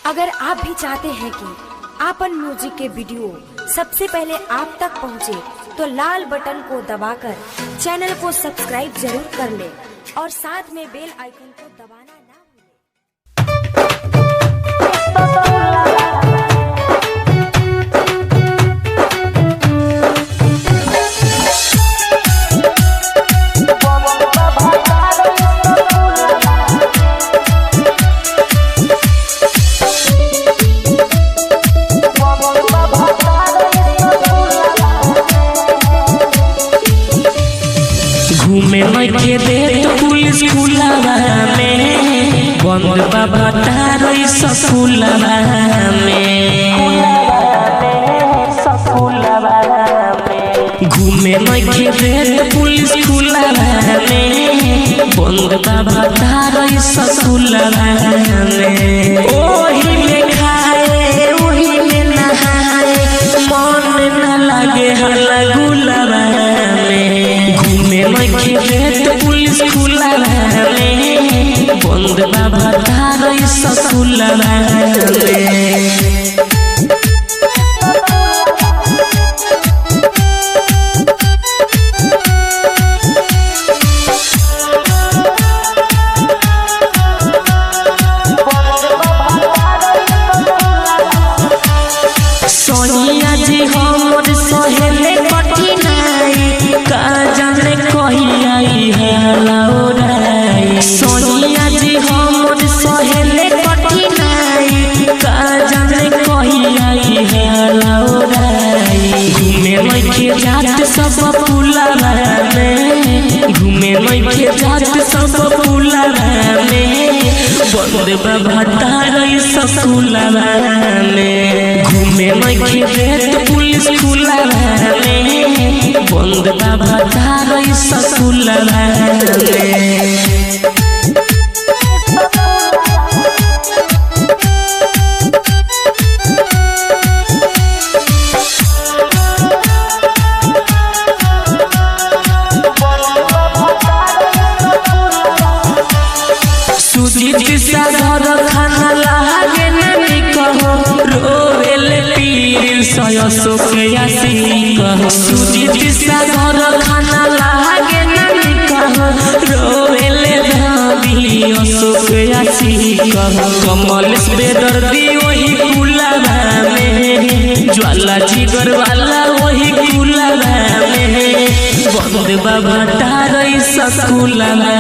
अगर आप भी चाहते हैं कि आपन म्यूजिक के वीडियो सबसे पहले आप तक पहुंचे, तो लाल बटन को दबाकर चैनल को सब्सक्राइब जरूर कर ले और साथ में बेल आइकन को दबाना ना भूलें। घूमे लगे देत पुलिस खुलावा में, बंद बाबा तारो सफुलावा में। घूमे लगे देत पुलिस खुलावा में, बंद बाबा तारो सफुलावा में। ओही में खाए ओही में नहाए, मन न लगे हल्ला गुलावा में। घूमे लगे देत पुलिस खुलावा में, बंद बाबा तारो सफुलावा में। सोनिया जी हमर सहेले कठिनाई, का जाने कही आई है लौराई। सोनिया जी हमर सहेले कठिनाई, का जाने कही आई है लौराई। घूमे लगे जात सब फुलावा में, घूमे लगे जात सब फुलावा में, बंद बाबा तारो सफुलावा में। घूमे लगे देत पुलिस खुलावा में, बंद बाबा तारो सफुलावा में। सुजीत सागर खाना लागे नहीं कहो, रोवेल पीर सयसो के आसी कहो। सुजीत सागर खाना लागे नहीं कहो, रोवेल धाबी असो के आसी कहो। कमल बेदर्दी वही गुलाबा में, ज्वाला जिगर वाला वही गुलाबा में, बंद बाबा तारो सफुलावा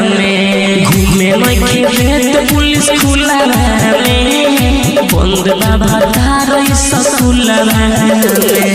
में। घूमे लगे देत पुलिस खुलावा में, बंद बाबा तारो सफुलावा में।